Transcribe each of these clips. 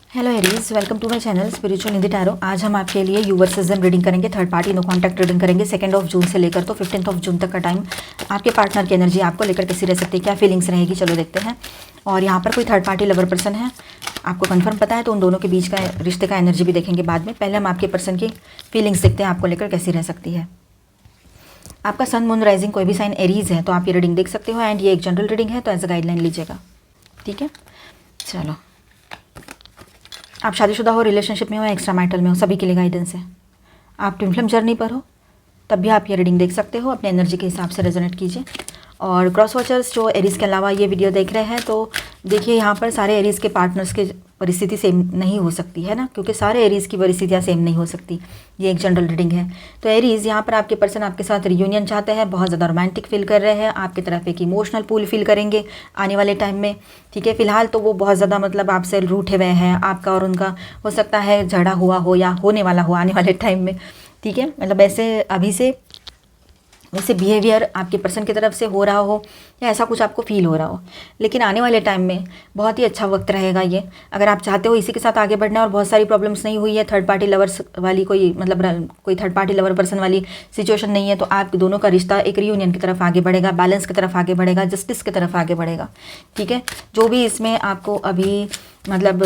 Hello Aries, welcome to my channel spiritual Nidhi tarot. आज हम आपके लिए यू वर्सेस देम रीडिंग करेंगे, third party no contact reading करेंगे 2 जून से लेकर तो 15 जून तक का टाइम। आपके पार्टनर की एनर्जी आपको लेकर कैसी रह सकती है, क्या फीलिंग्स रहेगी, चलो देखते हैं। और यहाँ पर कोई थर्ड पार्टी लवर पर्सन है, आपको कन्फर्म पता है तो उन दोनों के बीच का रिश्ते का एनर्जी भी देखेंगे बाद में। पहले हम आपके पर्सन की फीलिंग्स देखते हैं, आपको लेकर कैसी रह सकती है। आपका सन मून राइजिंग कोई भी साइन एरीज है तो आप ये रीडिंग देख सकते हो, एंड ये एक जनरल रीडिंग है तो एज अ गाइडलाइन लीजिएगा, ठीक है। चलो, आप शादीशुदा हो, रिलेशनशिप में हो, एक्स्ट्रा मैरिटल में हो, सभी के लिए गाइडेंस है। आप ट्विन फ्लेम जर्नी पर हो तब भी आप ये रीडिंग देख सकते हो, अपने एनर्जी के हिसाब से रेजोनेट कीजिए। और क्रॉस वॉचर्स जो एरीज के अलावा ये वीडियो देख रहे हैं तो देखिए, यहाँ पर सारे एरीज के पार्टनर्स की परिस्थिति सेम नहीं हो सकती है ना, क्योंकि सारे एरीज की परिस्थितियाँ सेम नहीं हो सकती। ये एक जनरल रीडिंग है। तो एरीज, यहाँ पर आपके पर्सन आपके साथ रियूनियन चाहते हैं, बहुत ज़्यादा रोमांटिक फील कर रहे हैं, आपकी तरफ एक इमोशनल पूल फील करेंगे आने वाले टाइम में, ठीक है। फिलहाल तो वो बहुत ज़्यादा मतलब आपसे रूठे हुए हैं, आपका और उनका हो सकता है झगड़ा हुआ हो या होने वाला हो आने वाले टाइम में, ठीक है। मतलब ऐसे अभी से वैसे बिहेवियर आपके पर्सन की तरफ से हो रहा हो या ऐसा कुछ आपको फील हो रहा हो, लेकिन आने वाले टाइम में बहुत ही अच्छा वक्त रहेगा ये। अगर आप चाहते हो इसी के साथ आगे बढ़ना और बहुत सारी प्रॉब्लम्स नहीं हुई है, थर्ड पार्टी लवर्स वाली कोई मतलब कोई थर्ड पार्टी लवर पर्सन वाली सिचुएशन नहीं है, तो आप दोनों का रिश्ता एक रियूनियन की तरफ आगे बढ़ेगा, बैलेंस की तरफ आगे बढ़ेगा, जस्टिस की तरफ आगे बढ़ेगा, ठीक है। जो भी इसमें आपको अभी मतलब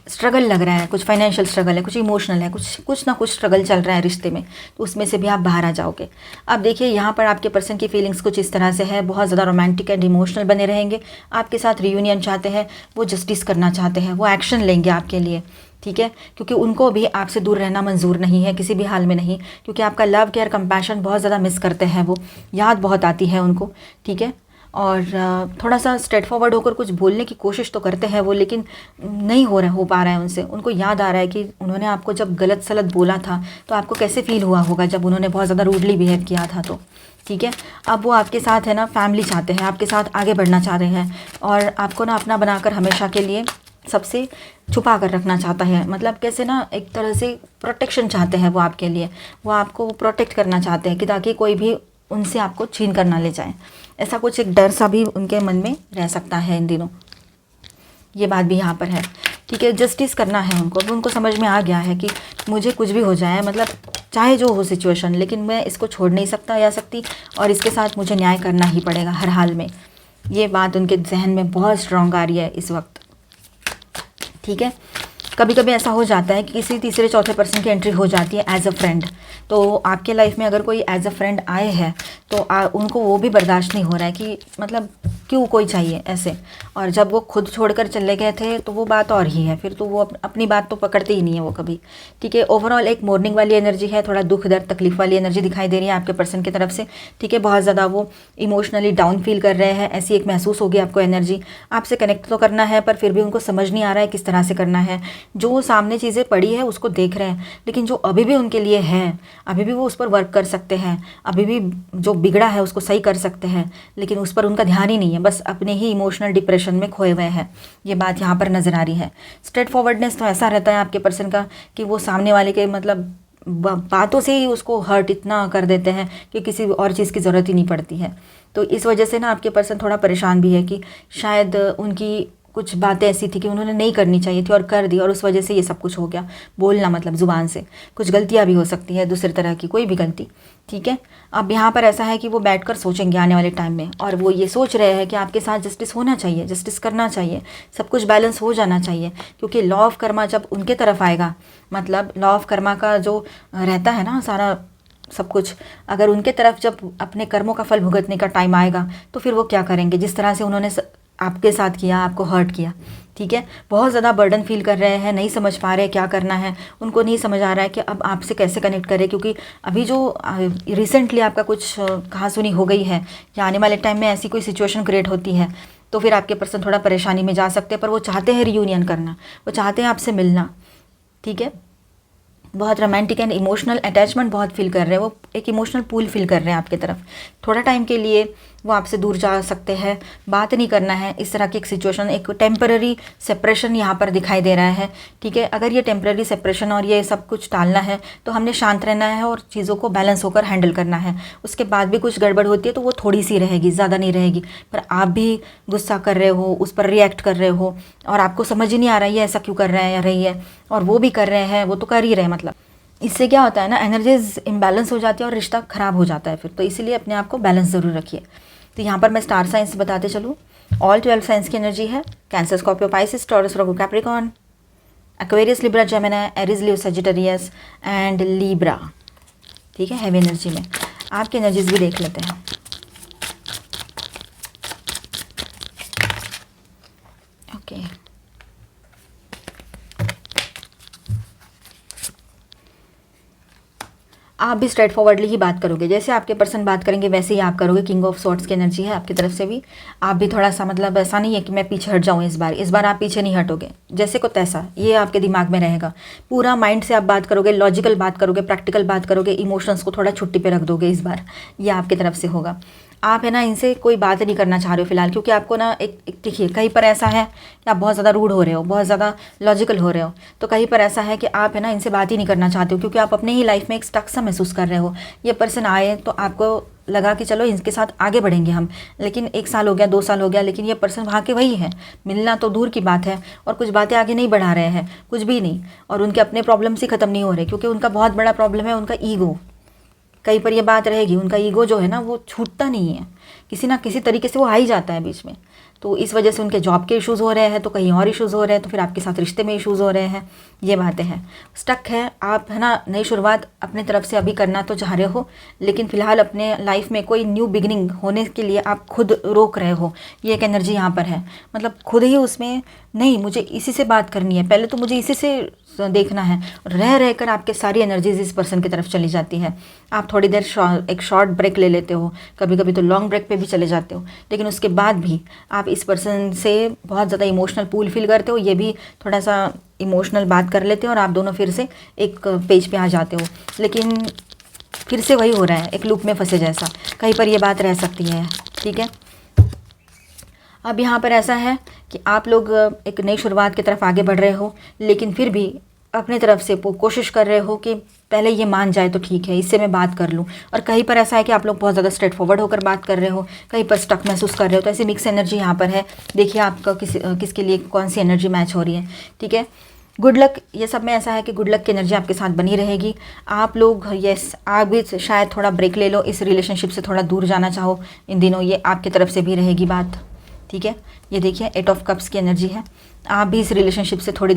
स्ट्रगल लग रहा है, कुछ फाइनेंशियल स्ट्रगल है, कुछ इमोशनल है, कुछ ना कुछ स्ट्रगल चल रहा है रिश्ते में, तो उसमें से भी आप बाहर आ जाओगे। अब देखिए, यहाँ पर आपके पर्सन की फीलिंग्स कुछ इस तरह से है, बहुत ज़्यादा रोमांटिक एंड इमोशनल बने रहेंगे, आपके साथ रियूनियन चाहते हैं, वो जस्टिस करना चाहते हैं, वो एक्शन लेंगे आपके लिए, ठीक है। क्योंकि उनको भी आपसे दूर रहना मंजूर नहीं है, किसी भी हाल में नहीं, क्योंकि आपका लव केयर कंपैशन बहुत ज़्यादा मिस करते हैं, वो याद बहुत आती है उनको, ठीक है। और थोड़ा सा स्ट्रेट फॉरवर्ड होकर कुछ बोलने की कोशिश तो करते हैं वो, लेकिन नहीं हो पा रहा है उनसे। उनको याद आ रहा है कि उन्होंने आपको जब गलत सलत बोला था तो आपको कैसे फील हुआ होगा जब उन्होंने बहुत ज़्यादा रूडली बिहेव किया था, तो ठीक है। अब वो आपके साथ है ना, फैमिली चाहते हैं, आपके साथ आगे बढ़ना चाह रहे हैं, और आपको ना अपना बनाकर हमेशा के लिए सबसे छुपा कर रखना चाहता है। मतलब कैसे ना, एक तरह से प्रोटेक्शन चाहते हैं वो आपके लिए, वो आपको प्रोटेक्ट करना चाहते हैं कि ताकि कोई भी उनसे आपको छीन कर ना ले जाए। ऐसा कुछ एक डर सा भी उनके मन में रह सकता है इन दिनों, ये बात भी यहाँ पर है, ठीक है। जस्टिस करना है उनको, अब उनको समझ में आ गया है कि मुझे कुछ भी हो जाए, मतलब चाहे जो हो सिचुएशन, लेकिन मैं इसको छोड़ नहीं सकता या सकती, और इसके साथ मुझे न्याय करना ही पड़ेगा हर हाल में। ये बात उनके जहन में बहुत स्ट्रॉन्ग आ रही है इस वक्त, ठीक है। कभी कभी ऐसा हो जाता है कि किसी तीसरे चौथे पर्सन की एंट्री हो जाती है एज अ फ्रेंड, तो आपके लाइफ में अगर कोई एज अ फ्रेंड आए हैं तो उनको वो भी बर्दाश्त नहीं हो रहा है कि मतलब क्यों कोई चाहिए ऐसे, और जब वो खुद छोड़कर चले गए थे तो वो बात और ही है, फिर तो वो अपनी बात तो पकड़ते ही नहीं है वो कभी, ठीक है। ओवरऑल एक मॉर्निंग वाली एनर्जी है, थोड़ा दुख दर्द तकलीफ वाली एनर्जी दिखाई दे रही है आपके पर्सन की तरफ से, ठीक है। बहुत ज़्यादा वो इमोशनली डाउन फील कर रहे हैं, ऐसी एक महसूस होगी आपको एनर्जी। आपसे कनेक्ट तो करना है पर फिर भी उनको समझ नहीं आ रहा है किस तरह से करना है। जो सामने चीज़ें पड़ी है उसको देख रहे हैं, लेकिन जो अभी भी उनके लिए है, अभी भी वो उस पर वर्क कर सकते हैं, अभी भी जो बिगड़ा है उसको सही कर सकते हैं, लेकिन उस पर उनका ध्यान ही नहीं है, बस अपने ही इमोशनल डिप्रेशन में खोए हुए हैं। ये बात यहाँ पर नज़र आ रही है। स्ट्रेट फॉरवर्डनेस तो ऐसा रहता है आपके पर्सन का कि वो सामने वाले के मतलब बातों से ही उसको हर्ट इतना कर देते हैं कि किसी और चीज़ की ज़रूरत ही नहीं पड़ती है। तो इस वजह से ना आपके पर्सन थोड़ा परेशान भी है कि शायद उनकी कुछ बातें ऐसी थी कि उन्होंने नहीं करनी चाहिए थी और कर दी, और उस वजह से ये सब कुछ हो गया। बोलना मतलब ज़ुबान से कुछ गलतियाँ भी हो सकती है, दूसरी तरह की कोई भी गलती, ठीक है। अब यहाँ पर ऐसा है कि वो बैठकर सोचेंगे आने वाले टाइम में, और वो ये सोच रहे हैं कि आपके साथ जस्टिस होना चाहिए, जस्टिस करना चाहिए, सब कुछ बैलेंस हो जाना चाहिए, क्योंकि लॉ ऑफ कर्मा जब उनके तरफ आएगा, मतलब लॉ ऑफ कर्मा का जो रहता है ना सारा सब कुछ, अगर उनके तरफ जब अपने कर्मों का फल भुगतने का टाइम आएगा तो फिर वो क्या करेंगे, जिस तरह से उन्होंने आपके साथ किया, आपको हर्ट किया, ठीक है। बहुत ज़्यादा बर्डन फील कर रहे हैं, नहीं समझ पा रहे क्या करना है, उनको नहीं समझ आ रहा है कि अब आपसे कैसे कनेक्ट करें, क्योंकि अभी जो रिसेंटली आपका कुछ कहासुनी हो गई है या आने वाले टाइम में ऐसी कोई सिचुएशन क्रिएट होती है तो फिर आपके पर्सन थोड़ा परेशानी में जा सकते हैं। पर वो चाहते हैं रियूनियन करना, वो चाहते हैं आपसे मिलना, ठीक है। बहुत रोमांटिक एंड इमोशनल अटैचमेंट बहुत फील कर रहे हैं, वो एक इमोशनल पूल फील कर रहे हैं आपकी तरफ। थोड़ा टाइम के लिए वो आपसे दूर जा सकते हैं, बात नहीं करना है, इस तरह की एक सिचुएशन, एक टेम्पररी सेपरेशन यहाँ पर दिखाई दे रहा है। ठीक है, अगर ये टेम्पररी सेपरेशन और ये सब कुछ टालना है तो हमने शांत रहना है और चीज़ों को बैलेंस होकर हैंडल करना है। उसके बाद भी कुछ गड़बड़ होती है तो वो थोड़ी सी रहेगी, ज़्यादा नहीं रहेगी। पर आप भी गुस्सा कर रहे हो, उस पर रिएक्ट कर रहे हो और आपको समझ ही नहीं आ रहा है ऐसा क्यों कर रहा है या रही है, और वो भी कर रहे हैं, वो तो कर ही रहे हैं। मतलब इससे क्या होता है ना, एनर्जीज इम्बैलेंस हो जाती है और रिश्ता ख़राब हो जाता है फिर। तो इसीलिए अपने आप को बैलेंस ज़रूर रखिए। तो यहाँ पर मैं स्टार साइंस बताते चलूँ। ऑल 12 साइंस की एनर्जी है। Cancer, Scorpio, Pisces, taurus, Virgo, Capricorn, Aquarius, Libra, Gemini, Aries, Leo, Sagittarius and Libra. ठीक है, हैवी एनर्जी में आपकी एनर्जीज भी देख लेते हैं। ओके, आप भी स्ट्रेट फॉरवर्डली ही बात करोगे, जैसे आपके पर्सन बात करेंगे वैसे ही आप करोगे। किंग ऑफ सॉर्ड्स की एनर्जी है आपकी तरफ से भी। आप भी थोड़ा सा, मतलब ऐसा नहीं है कि मैं पीछे हट जाऊँ इस बार आप पीछे नहीं हटोगे, जैसे को तैसा, ये आपके दिमाग में रहेगा। पूरा माइंड से आप बात करोगे, लॉजिकल बात करोगे, प्रैक्टिकल बात करोगे, इमोशंस को थोड़ा छुट्टी पे रख दोगे इस बार, ये आपकी तरफ से होगा। आप है ना इनसे कोई बात नहीं करना चाह रहे हो फिलहाल, क्योंकि आपको ना एक देखिए, कहीं पर ऐसा है कि आप बहुत ज़्यादा रूड हो रहे हो, बहुत ज़्यादा लॉजिकल हो रहे हो, तो कहीं पर ऐसा है कि आप है ना इनसे बात ही नहीं करना चाहते हो, क्योंकि आप अपने ही लाइफ में एक स्टक सा महसूस कर रहे हो। ये पर्सन आए तो आपको लगा कि चलो इनके साथ आगे बढ़ेंगे हम, लेकिन 1 साल हो गया, 2 साल हो गया, लेकिन ये पर्सन वहाँ के वही है, मिलना तो दूर की बात है, और कुछ बातें आगे नहीं बढ़ा रहे हैं, कुछ भी नहीं। और उनके अपने प्रॉब्लम्स ही ख़त्म नहीं हो रहे, क्योंकि उनका बहुत बड़ा प्रॉब्लम है उनका ईगो। कहीं पर ये बात रहेगी, उनका ईगो जो है ना वो छूटता नहीं है, किसी ना किसी तरीके से वो आ ही जाता है बीच में। तो इस वजह से उनके जॉब के इश्यूज़ हो रहे हैं, तो कहीं और इश्यूज़ हो रहे हैं, तो फिर आपके साथ रिश्ते में इश्यूज़ हो रहे हैं, ये बातें हैं। स्टक है आप, है ना। नई शुरुआत अपने तरफ से अभी करना तो चाह रहे हो, लेकिन फ़िलहाल अपने लाइफ में कोई न्यू बिगिनिंग होने के लिए आप खुद रोक रहे हो, ये एक एनर्जी यहाँ पर है। मतलब खुद ही उसमें, नहीं मुझे इसी से बात करनी है, पहले तो मुझे इसी से देखना है, रह कर आपके सारी एनर्जीज इस पर्सन की तरफ चली जाती है। आप थोड़ी देर एक शॉर्ट ब्रेक ले लेते हो, कभी कभी तो लॉन्ग ब्रेक पे भी चले जाते हो, लेकिन उसके बाद भी आप इस पर्सन से बहुत ज़्यादा इमोशनल पूल फील करते हो, ये भी थोड़ा सा इमोशनल बात कर लेते हो और आप दोनों फिर से एक पेज पे आ जाते हो। लेकिन फिर से वही हो रहा है, एक लूप में फंसे जैसा, कहीं पर ये बात रह सकती है। ठीक है, अब यहाँ पर ऐसा है कि आप लोग एक नई शुरुआत की तरफ आगे बढ़ रहे हो, लेकिन फिर भी अपनी तरफ से कोशिश कर रहे हो कि पहले ये मान जाए तो ठीक है, इससे मैं बात कर लूँ। और कहीं पर ऐसा है कि आप लोग बहुत ज़्यादा स्ट्रेट फॉरवर्ड होकर बात कर रहे हो, कहीं पर स्टक महसूस कर रहे हो। तो ऐसी मिक्स एनर्जी यहाँ पर है। देखिए आपका किसके लिए कौन सी एनर्जी मैच हो रही है। ठीक है, गुड लक, ये सब में ऐसा है कि गुड लक की एनर्जी आपके साथ बनी रहेगी। आप लोग आप भी शायद थोड़ा ब्रेक ले लो, इस रिलेशनशिप से थोड़ा दूर जाना चाहो इन दिनों, ये आपकी तरफ से भी रहेगी बात। ठीक है, ये देखिए 8 ऑफ कप्स की एनर्जी है। आप भी इस रिलेशनशिप से थोड़ी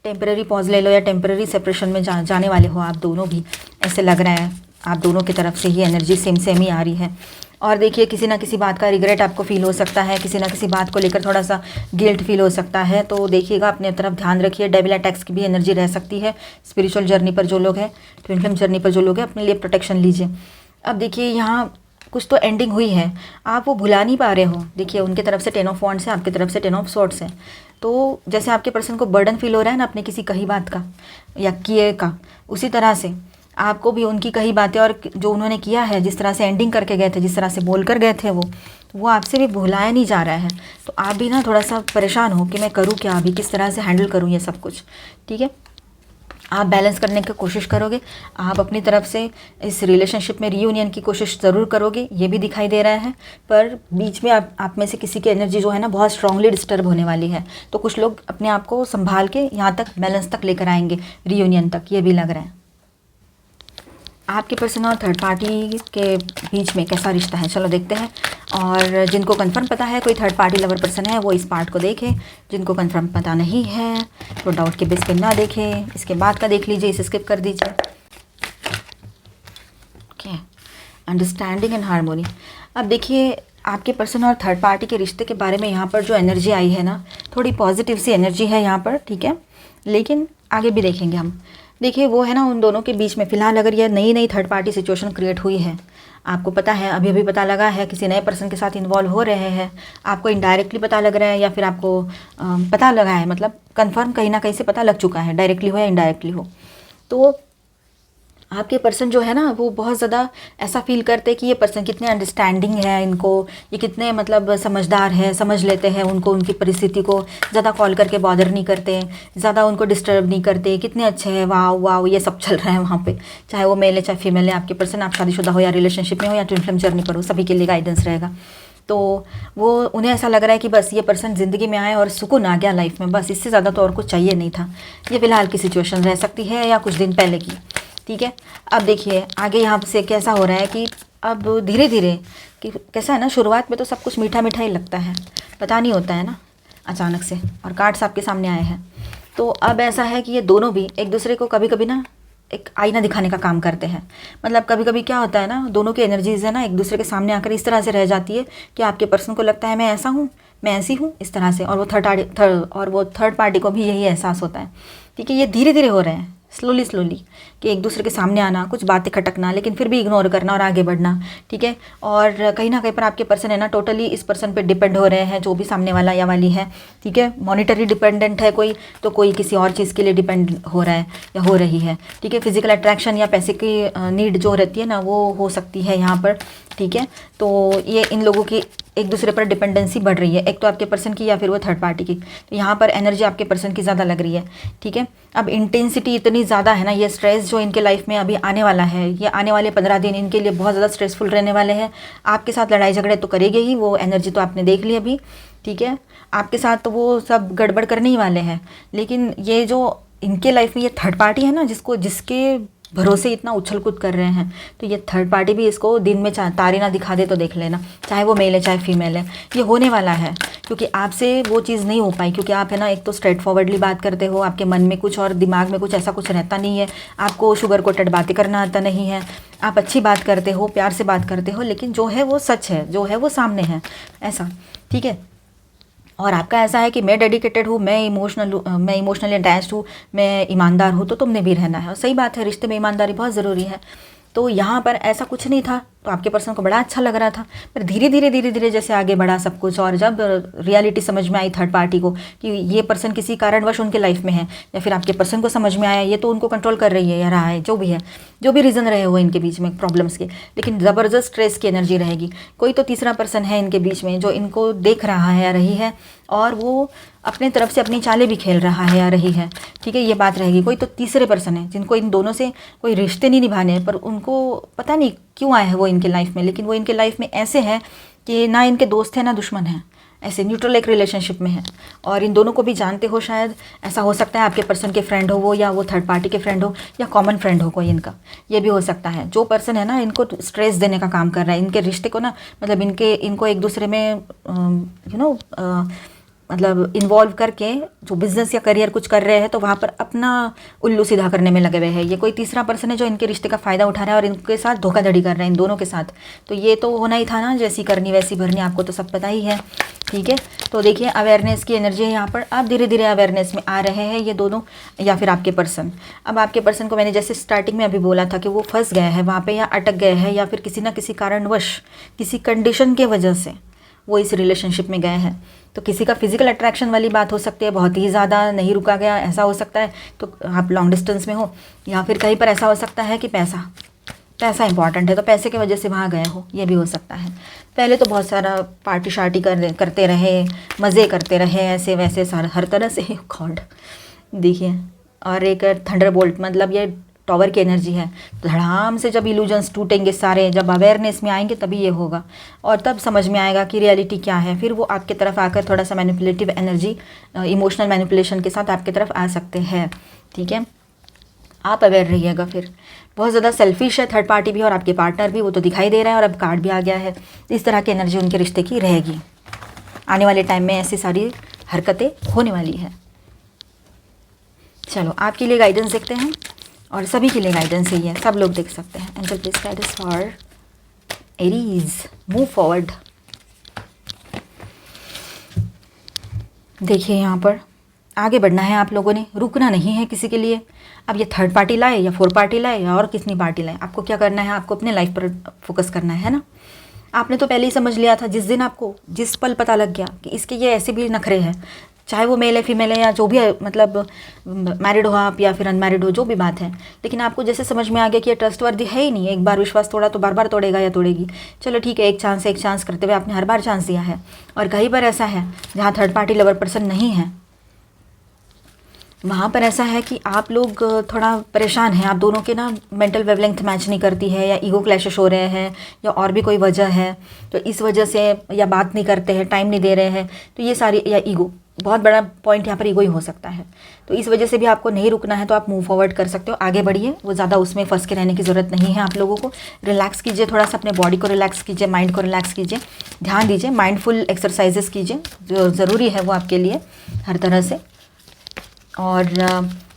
टेम्पररी पॉज ले लो, या टेम्पररी सेपरेशन में जाने वाले हो आप दोनों भी, ऐसे लग रहा है। आप दोनों की तरफ से ही एनर्जी सेम ही आ रही है। और देखिए किसी ना किसी बात का रिग्रेट आपको फील हो सकता है, किसी ना किसी बात को लेकर थोड़ा सा गिल्ट फील हो सकता है। तो देखिएगा, अपने तरफ ध्यान रखिए। डेविल अटैक्स की भी एनर्जी रह सकती है। स्पिरिचुअल जर्नी पर जो लोग हैं, ट्विन फ्लेम जर्नी पर जो लोग हैं, अपने लिए प्रोटेक्शन लीजिए। अब देखिए यहाँ कुछ तो एंडिंग हुई है, आप वो भुला नहीं पा रहे हो। देखिए उनकी तरफ से 10 ऑफ वॉन्ड्स है, आपकी तरफ से 10 ऑफ स्वॉर्ड्स है। तो जैसे आपके पर्सन को बर्डन फील हो रहा है ना अपने किसी कही बात का या किए का, उसी तरह से आपको भी उनकी कही बातें और जो उन्होंने किया है, जिस तरह से एंडिंग करके गए थे, जिस तरह से बोल कर गए थे, वो आपसे भी भुलाया नहीं जा रहा है। तो आप भी ना थोड़ा सा परेशान हो कि मैं करूँ क्या, अभी किस तरह से हैंडल करूँ ये सब कुछ। ठीक है, आप बैलेंस करने की कोशिश करोगे, आप अपनी तरफ से इस रिलेशनशिप में रीयूनियन की कोशिश ज़रूर करोगे, ये भी दिखाई दे रहा है। पर बीच में आप में से किसी की एनर्जी जो है ना बहुत स्ट्रांगली डिस्टर्ब होने वाली है। तो कुछ लोग अपने आप को संभाल के यहाँ तक बैलेंस तक लेकर आएंगे, रीयूनियन तक, ये भी लग रहा है। आपके पर्सन और थर्ड पार्टी के बीच में कैसा रिश्ता है, चलो देखते हैं। और जिनको कंफर्म पता है कोई थर्ड पार्टी लवर पर्सन है, वो इस पार्ट को देखें। जिनको कंफर्म पता नहीं है तो डाउट के बेस पे ना देखें, इसके बाद का देख लीजिए, इसे स्किप कर दीजिए। Okay, understanding and harmony. अब देखिए आपके पर्सन और थर्ड पार्टी के रिश्ते के बारे में यहाँ पर जो एनर्जी आई है ना, थोड़ी पॉजिटिव सी एनर्जी है यहाँ पर। ठीक है, लेकिन आगे भी देखेंगे हम। देखिए वो है ना उन दोनों के बीच में फ़िलहाल अगर यह नई थर्ड पार्टी सिचुएशन क्रिएट हुई है, आपको पता है, अभी अभी पता लगा है, किसी नए पर्सन के साथ इन्वॉल्व हो रहे हैं, आपको इनडायरेक्टली पता लग रहा है या फिर आपको पता लगा है, मतलब कंफर्म कहीं ना कहीं से पता लग चुका है, डायरेक्टली हो या इनडायरेक्टली हो। तो आपके पर्सन जो है ना वो बहुत ज़्यादा ऐसा फील करते हैं कि ये पर्सन कितने अंडरस्टैंडिंग है, इनको ये कितने मतलब समझदार है, समझ लेते हैं उनको, उनकी परिस्थिति को ज़्यादा कॉल करके बॉदर नहीं करते, ज़्यादा उनको डिस्टर्ब नहीं करते, कितने अच्छे हैं, वाह वाह ये सब चल रहा है वहाँ पे, चाहे वो मेल है चाहे फीमेल है। आपके पर्सन आप शादीशुदा हो या रिलेशनशिप में हो या ट्विन फ्लेम जर्नी पर हो, सभी के लिए गाइडेंस रहेगा। तो वो उन्हें ऐसा लग रहा है कि बस ये पर्सन ज़िंदगी में आए और सुकून आ गया लाइफ में, बस इससे ज़्यादा तो और कुछ चाहिए नहीं था। ये फ़िलहाल की सिचुएशन रह सकती है या कुछ दिन पहले की, ठीक है। अब देखिए आगे यहाँ से कैसा हो रहा है कि अब धीरे धीरे कि कैसा है ना, शुरुआत में तो सब कुछ मीठा मीठा ही लगता है, पता नहीं होता है ना अचानक से, और कार्ड्स आपके सामने आए हैं। तो अब ऐसा है कि ये दोनों भी एक दूसरे को कभी कभी ना एक आईना दिखाने का काम करते हैं। मतलब कभी कभी क्या होता है ना, दोनों की एनर्जीज है ना एक दूसरे के सामने आकर इस तरह से रह जाती है कि आपके पर्सन को लगता है मैं ऐसा हूँ, मैं ऐसी हूँ, इस तरह से, और वो थर्ड पार्टी को भी यही एहसास होता है। ठीक है, ये धीरे धीरे हो रहे हैं, स्लोली स्लोली, कि एक दूसरे के सामने आना, कुछ बातें खटकना, लेकिन फिर भी इग्नोर करना और आगे बढ़ना। ठीक है, और कहीं ना कहीं पर आपके पर्सन है ना टोटली इस पर्सन पे डिपेंड हो रहे हैं, जो भी सामने वाला या वाली है। ठीक है, मॉनिटरी डिपेंडेंट है कोई, तो कोई किसी और चीज़ के लिए डिपेंड हो रहा है या हो रही है। ठीक है, फिजिकल अट्रैक्शन या पैसे की नीड जो रहती है ना वो हो सकती है यहाँ पर। ठीक है, तो ये इन लोगों की एक दूसरे पर डिपेंडेंसी बढ़ रही है, एक तो आपके पर्सन की या फिर वो थर्ड पार्टी की। तो यहाँ पर एनर्जी आपके पर्सन की ज़्यादा लग रही है। ठीक है, अब इंटेंसिटी इतनी ज़्यादा है ना, ये स्ट्रेस जो इनके लाइफ में अभी आने वाला है, ये आने वाले 15 दिन इनके लिए बहुत ज़्यादा स्ट्रेसफुल रहने वाले हैं। आपके साथ लड़ाई झगड़े तो करेंगे ही, वो एनर्जी तो आपने देख ली अभी। ठीक है, आपके साथ तो वो सब गड़बड़ करने ही वाले हैं, लेकिन ये जो इनके लाइफ में ये थर्ड पार्टी है ना, जिसके भरोसे इतना उछल कूद कर रहे हैं, तो ये थर्ड पार्टी भी इसको दिन में तारे ना दिखा दे तो देख लेना, चाहे वो मेल है चाहे फीमेल है, ये होने वाला है। क्योंकि आपसे वो चीज़ नहीं हो पाई, क्योंकि आप है ना एक तो स्ट्रेट फॉरवर्डली बात करते हो, आपके मन में कुछ और दिमाग में कुछ ऐसा कुछ रहता नहीं है, आपको शुगर कोटेड बातें करना आता नहीं है, आप अच्छी बात करते हो, प्यार से बात करते हो, लेकिन जो है वो सच है, जो है वो सामने है, ऐसा। ठीक है, और आपका ऐसा है कि मैं डेडिकेटेड हूँ, मैं इमोशनली अटैच्ड हूँ, मैं ईमानदार हूँ, तो तुमने भी रहना है। और सही बात है, रिश्ते में ईमानदारी बहुत ज़रूरी है। तो यहाँ पर ऐसा कुछ नहीं था, तो आपके पर्सन को बड़ा अच्छा लग रहा था, पर धीरे धीरे जैसे आगे बढ़ा सब कुछ, और जब रियलिटी समझ में आई थर्ड पार्टी को कि ये पर्सन किसी कारणवश उनके लाइफ में है, या फिर आपके पर्सन को समझ में आया ये तो उनको कंट्रोल कर रही है या रहा है, जो भी है, जो भी रीज़न रहे हुए इनके बीच में प्रॉब्लम्स के, लेकिन ज़बरदस्त स्ट्रेस की एनर्जी रहेगी। कोई तो तीसरा पर्सन है इनके बीच में जो इनको देख रहा है या रही है, और वो अपने तरफ से अपनी चालें भी खेल रहा है या रही है। ठीक है, ये बात रहेगी। कोई तो तीसरे पर्सन है जिनको इन दोनों से कोई रिश्ते नहीं निभाने हैं, पर उनको पता नहीं क्यों आए हैं वो इनके लाइफ में, लेकिन वो इनके लाइफ में ऐसे हैं कि ना इनके दोस्त हैं ना दुश्मन हैं, ऐसे न्यूट्रल एक रिलेशनशिप में है। और इन दोनों को भी जानते हो शायद, ऐसा हो सकता है आपके पर्सन के फ्रेंड हो वो, या वो थर्ड पार्टी के फ्रेंड हो, या कॉमन फ्रेंड हो कोई इनका, ये भी हो सकता है। जो पर्सन है ना इनको स्ट्रेस देने का काम कर रहा है, इनके रिश्ते को ना, मतलब इनको एक दूसरे में मतलब इन्वॉल्व करके जो बिज़नेस या करियर कुछ कर रहे हैं, तो वहाँ पर अपना उल्लू सीधा करने में लगे हुए हैं। ये कोई तीसरा पर्सन है जो इनके रिश्ते का फ़ायदा उठा रहा है और इनके साथ धोखाधड़ी कर रहा है, इन दोनों के साथ। तो ये तो होना ही था ना, जैसी करनी वैसी भरनी, आपको तो सब पता ही है। ठीक है, तो देखिए अवेयरनेस की एनर्जी है यहाँ पर, आप धीरे धीरे अवेयरनेस में आ रहे हैं ये दोनों, या फिर आपके पर्सन। अब आपके पर्सन को मैंने जैसे स्टार्टिंग में अभी बोला था कि वो फंस गए हैं वहाँ पर, या अटक गए हैं, या फिर किसी ना किसी कारणवश, किसी कंडीशन के वजह से वो इस रिलेशनशिप में गए हैं। तो किसी का फिजिकल अट्रैक्शन वाली बात हो सकती है, बहुत ही ज़्यादा नहीं रुका गया, ऐसा हो सकता है, तो आप लॉन्ग डिस्टेंस में हो, या फिर कहीं पर ऐसा हो सकता है कि पैसा इंपॉर्टेंट है, तो पैसे की वजह से वहाँ गए हो, ये भी हो सकता है। पहले तो बहुत सारा पार्टी शार्टी करते रहे, मज़े करते रहे, ऐसे वैसे सारा हर तरह से। गॉड देखिए, और एक थंडरबोल्ट, मतलब ये टॉवर की एनर्जी है। धड़ाम से जब इल्यूजन्स टूटेंगे सारे, जब अवेयरनेस में आएंगे तभी ये होगा, और तब समझ में आएगा कि रियलिटी क्या है। फिर वो आपके तरफ आकर थोड़ा सा मैनिपुलेटिव एनर्जी, इमोशनल मैनिपुलेशन के साथ आपके तरफ आ सकते हैं। ठीक है, आप अवेयर रहिएगा। फिर बहुत ज़्यादा सेल्फिश है थर्ड पार्टी भी और आपके पार्टनर भी, वो तो दिखाई दे रहा है, और अब कार्ड भी आ गया है। इस तरह की एनर्जी उनके रिश्ते की रहेगी। आने वाले टाइम में ऐसी सारी हरकतें होने वाली है। चलो आपके लिए गाइडेंस देखते हैं, और सभी के लिए गाइडेंस ही है, सब लोग देख सकते हैं। Angel please guide us for Aries, move forward. देखिए यहाँ पर आगे बढ़ना है आप लोगों ने, रुकना नहीं है किसी के लिए। अब ये थर्ड पार्टी लाए या फोर्थ पार्टी लाए या और कितनी पार्टी लाए, आपको क्या करना है, आपको अपने लाइफ पर फोकस करना है ना। आपने तो पहले ही समझ लिया था, जिस दिन आपको जिस पल पता लग गया कि इसके ये ऐसे भी नखरे हैं, चाहे वो मेल है फीमेल है या जो भी है, मतलब मैरिड हो आप या फिर अनमैरिड हो, जो भी बात है। लेकिन आपको जैसे समझ में आ गया कि ये ट्रस्टवर्दी है ही नहीं, एक बार विश्वास तोड़ा तो बार बार तोड़ेगा या तोड़ेगी। चलो ठीक है, एक चांस करते हुए आपने हर बार चांस दिया है। और कहीं पर ऐसा है जहाँ थर्ड पार्टी लवर पर्सन नहीं है, वहाँ पर ऐसा है कि आप लोग थोड़ा परेशान हैं, आप दोनों के ना मेंटल वेवलेंथ मैच नहीं करती है, या ईगो क्लैशेस हो रहे हैं, या और भी कोई वजह है तो इस वजह से, या बात नहीं करते हैं, टाइम नहीं दे रहे हैं, तो ये सारी, या ईगो, बहुत बड़ा पॉइंट यहाँ पर ईगो ही हो सकता है। तो इस वजह से भी आपको नहीं रुकना है, तो आप मूव फॉरवर्ड कर सकते हो, आगे बढ़िए। वो ज़्यादा उसमें फंस के रहने की ज़रूरत नहीं है। आप लोगों को रिलैक्स कीजिए, थोड़ा सा अपने बॉडी को रिलैक्स कीजिए, माइंड को रिलैक्स कीजिए, ध्यान दीजिए, माइंडफुल एक्सरसाइजेस कीजिए, जो ज़रूरी है वो आपके लिए हर तरह से। और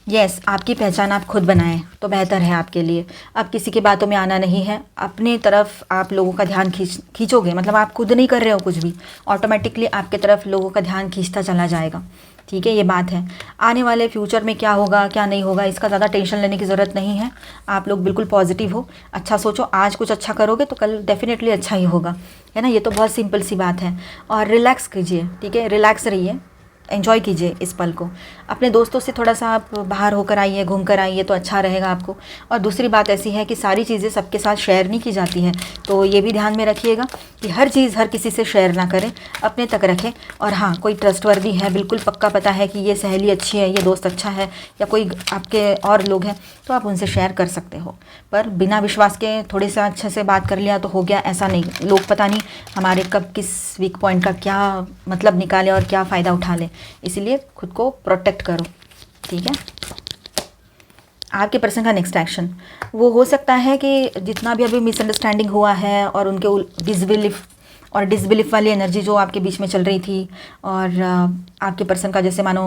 यस, आपकी पहचान आप खुद बनाएं तो बेहतर है आपके लिए। अब किसी की बातों में आना नहीं है, अपनी तरफ आप लोगों का ध्यान खींचोगे, मतलब आप खुद नहीं कर रहे हो कुछ भी, ऑटोमेटिकली आपके तरफ लोगों का ध्यान खींचता चला जाएगा। ठीक है, ये बात है। आने वाले फ्यूचर में क्या होगा क्या नहीं होगा, इसका ज़्यादा टेंशन लेने की ज़रूरत नहीं है। आप लोग बिल्कुल पॉजिटिव हो, अच्छा सोचो, आज कुछ अच्छा करोगे तो कल डेफिनेटली अच्छा ही होगा, है ना। ये तो बहुत सिंपल सी बात है। और रिलैक्स कीजिए, ठीक है, रिलैक्स रहिए, एंजॉय कीजिए इस पल को। अपने दोस्तों से थोड़ा सा आप बाहर होकर आइए, घूम कर आइए, तो अच्छा रहेगा आपको। और दूसरी बात ऐसी है कि सारी चीज़ें सबके साथ शेयर नहीं की जाती हैं, तो ये भी ध्यान में रखिएगा कि हर चीज़ हर किसी से शेयर ना करें, अपने तक रखें। और हाँ, कोई ट्रस्टवर्दी है, बिल्कुल पक्का पता है कि ये सहेली अच्छी है, ये दोस्त अच्छा है, या कोई आपके और लोग हैं, तो आप उनसे शेयर कर सकते हो। पर बिना विश्वास के थोड़े सा अच्छे से बात कर लिया तो हो गया, ऐसा नहीं। लोग पता नहीं हमारे कब किस वीक पॉइंट का क्या मतलब निकाले और क्या फ़ायदा उठा लें, इसलिए खुद को प्रोटेक्ट करो, ठीक है। आपके पर्सन का नेक्स्ट एक्शन वो हो सकता है कि जितना भी अभी मिसअंडरस्टैंडिंग हुआ है और उनके डिसबिलीफ वाली एनर्जी जो आपके बीच में चल रही थी, और आपके पर्सन का जैसे मानो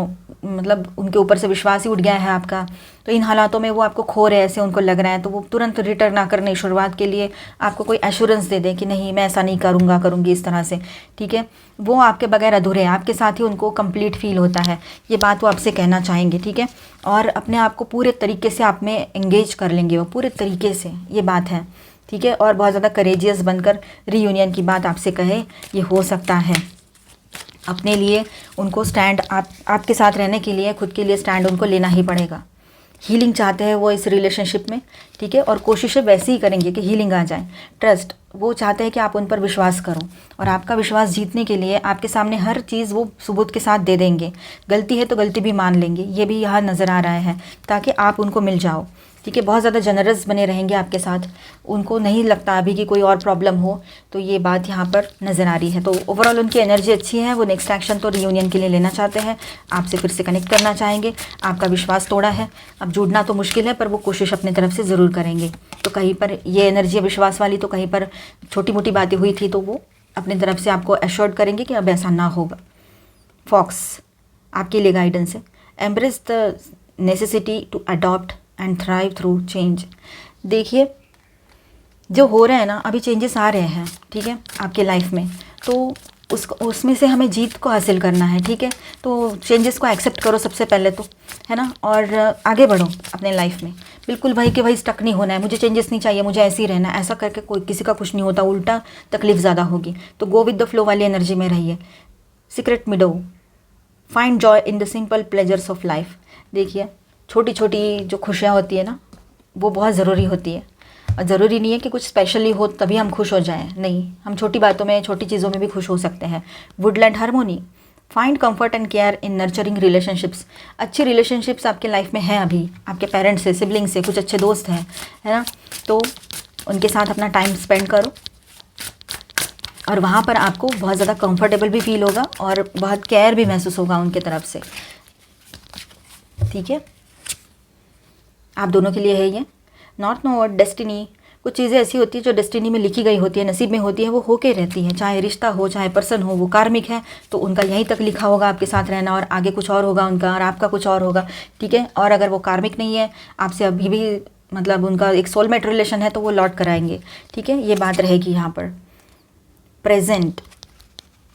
मतलब उनके ऊपर से विश्वास ही उठ गया है आपका, तो इन हालातों में वो आपको खो रहे, ऐसे उनको लग रहा है, तो वो तुरंत रिटर्न ना करने, शुरुआत के लिए आपको कोई एश्योरेंस दे दें कि नहीं मैं ऐसा नहीं करूँगी इस तरह से, ठीक है। वो आपके बगैर अधूरे हैं, आपके साथ ही उनको कंप्लीट फील होता है, ये बात वो आपसे कहना चाहेंगे, ठीक है। और अपने आप को पूरे तरीके से आप में एंगेज कर लेंगे वो, पूरे तरीके से, ये बात है, ठीक है। और बहुत ज़्यादा करेजियस बनकर रीयूनियन की बात आपसे कहे, ये हो सकता है। अपने लिए उनको स्टैंड, आपके साथ रहने के लिए खुद के लिए स्टैंड उनको लेना ही पड़ेगा। हीलिंग चाहते हैं वो इस रिलेशनशिप में, ठीक है। और कोशिशें वैसे ही करेंगे कि हीलिंग आ जाए। ट्रस्ट, वो चाहते हैं कि आप उन पर विश्वास करो, और आपका विश्वास जीतने के लिए आपके सामने हर चीज़ वो सबूत के साथ दे देंगे। गलती है तो गलती भी मान लेंगे, ये भी यहाँ नज़र आ रहा है, ताकि आप उनको मिल जाओ, ठीक है। बहुत ज़्यादा जनरस बने रहेंगे आपके साथ, उनको नहीं लगता अभी कि कोई और प्रॉब्लम हो, तो ये बात यहाँ पर नज़र आ रही है। तो ओवरऑल उनकी एनर्जी अच्छी है, वो नेक्स्ट एक्शन तो रियूनियन के लिए लेना चाहते हैं, आपसे फिर से कनेक्ट करना चाहेंगे, आपका विश्वास तोड़ा है, अब जुड़ना तो मुश्किल है पर वो कोशिश अपनी तरफ से ज़रूर करेंगे। तो कहीं पर ये एनर्जी है विश्वास वाली, तो कहीं पर छोटी मोटी बातें हुई थी तो वो अपनी तरफ से आपको एश्योर्ड करेंगे कि अब ऐसा ना होगा। फॉक्स आपके लिए गाइडेंस है। Embrace the necessity to adopt and thrive through change. देखिए, जो हो रहा है ना, अभी चेंजेस आ रहे हैं, ठीक है, आपके लाइफ में, तो उसमें से हमें जीत को हासिल करना है, ठीक है। तो चेंजेस को एक्सेप्ट करो सबसे पहले तो, है ना, और आगे बढ़ो अपने लाइफ में। बिल्कुल भाई कि भाई स्टक नहीं होना है, मुझे चेंजेस नहीं चाहिए, मुझे ऐसे ही रहना है, ऐसा करके कोई किसी का कुछ नहीं होता, उल्टा तकलीफ ज़्यादा होगी। तो गो विद द फ्लो वाली एनर्जी में रहिए। Secret मिडो, find joy in the simple pleasures of life. देखिए, छोटी छोटी जो खुशियाँ होती है ना, वो बहुत ज़रूरी होती है। और ज़रूरी नहीं है कि कुछ स्पेशली हो तभी हम खुश हो जाएं, नहीं, हम छोटी बातों में, छोटी चीज़ों में भी खुश हो सकते हैं। Woodland harmony, find comfort and care in nurturing relationships. अच्छी रिलेशनशिप्स आपके लाइफ में हैं अभी, आपके पेरेंट्स से, सिबलिंग से, कुछ अच्छे दोस्त हैं, है ना, तो उनके साथ अपना टाइम स्पेंड करो, और वहाँ पर आपको बहुत ज़्यादा कंफर्टेबल भी फील होगा और बहुत केयर भी महसूस होगा उनके तरफ से, ठीक है। आप दोनों के लिए है ये। नॉट नो व्हाट डेस्टिनी, कुछ चीज़ें ऐसी होती है जो डेस्टिनी में लिखी गई होती है, नसीब में होती है, वो होके रहती हैं। चाहे रिश्ता हो, चाहे पर्सन हो, वो कार्मिक है तो उनका यहीं तक लिखा होगा आपके साथ रहना, और आगे कुछ और होगा उनका, और आपका कुछ और होगा, ठीक है। और अगर वो कार्मिक नहीं है, आपसे अभी भी मतलब उनका एक सोलमेट रिलेशन है, तो वो लौट कर आएंगे, ठीक है। ये बात रहेगी यहाँ पर। Present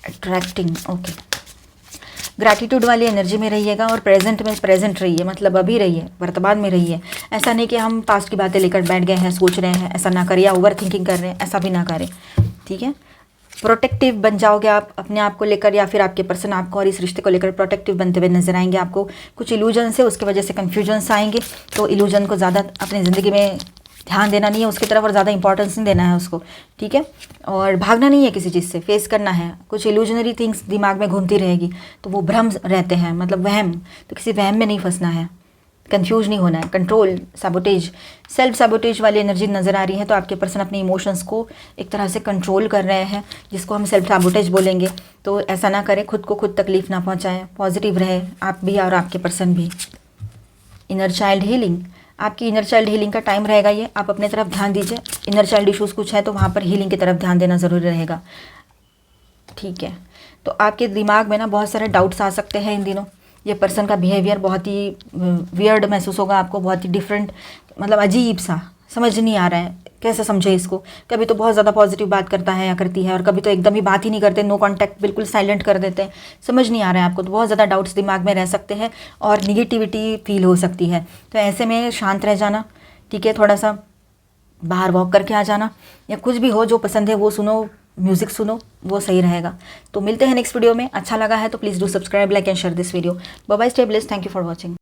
attracting, okay. ग्रैटिट्यूड वाली एनर्जी में रहिएगा और प्रेजेंट में प्रेजेंट रहिए, मतलब अभी रहिए, वर्तमान में रहिए। ऐसा नहीं कि हम पास्ट की बातें लेकर बैठ गए हैं, सोच रहे हैं, ऐसा ना करें, या ओवर थिंकिंग कर रहे हैं, ऐसा भी ना करें, ठीक है। प्रोटेक्टिव बन जाओगे आप अपने आप को लेकर, या फिर आपके पर्सन आपको और इस रिश्ते को लेकर प्रोटेक्टिव बनते हुए नजर आएंगे। आपको कुछ इल्यूजन से उसकी वजह से कन्फ्यूजन्स आएंगे, तो इल्यूजन को ज़्यादा अपनी ज़िंदगी में ध्यान देना नहीं है उसकी तरफ, और ज़्यादा इंपॉर्टेंस नहीं देना है उसको, ठीक है। और भागना नहीं है किसी चीज़ से, फेस करना है। कुछ इल्यूजनरी थिंग्स दिमाग में घूमती रहेगी तो वो भ्रम रहते हैं, मतलब वहम, तो किसी वहम में नहीं फंसना है, कंफ्यूज नहीं होना है। कंट्रोल, सैबोटेज, सेल्फ सैबोटेज वाली एनर्जी नज़र आ रही है, तो आपके पर्सन अपने इमोशंस को एक तरह से कंट्रोल कर रहे हैं, जिसको हम सेल्फ सैबोटेज बोलेंगे। तो ऐसा ना करें, खुद को खुद तकलीफ ना पहुंचाएं, पॉजिटिव रहे आप भी और आपके पर्सन भी। इनर चाइल्ड हीलिंग, आपकी इनर चाइल्ड हीलिंग का टाइम रहेगा ये, आप अपने तरफ ध्यान दीजिए। इनर चाइल्ड इशूज़ कुछ है तो वहाँ पर हीलिंग की तरफ ध्यान देना ज़रूरी रहेगा, ठीक है। तो आपके दिमाग में ना बहुत सारे डाउट्स आ सकते हैं इन दिनों। ये पर्सन का बिहेवियर बहुत ही वियर्ड महसूस होगा आपको, बहुत ही डिफरेंट, मतलब अजीब सा, समझ नहीं आ रहा है कैसे समझे इसको। कभी तो बहुत ज़्यादा पॉजिटिव बात करता है या करती है, और कभी तो एकदम ही बात ही नहीं करते, नो कांटेक्ट, बिल्कुल साइलेंट कर देते हैं। समझ नहीं आ रहा है आपको, तो बहुत ज़्यादा डाउट्स दिमाग में रह सकते हैं और निगेटिविटी फील हो सकती है। तो ऐसे में शांत रह जाना, ठीक है। थोड़ा सा बाहर वॉक करके आ जाना, या कुछ भी हो जो पसंद है वो सुनो, म्यूजिक सुनो, वो सही रहेगा। तो मिलते हैं नेक्स्ट वीडियो में। अच्छा लगा है तो please do subscribe, like and share this video. Bye bye, stay blessed, thank you for watching.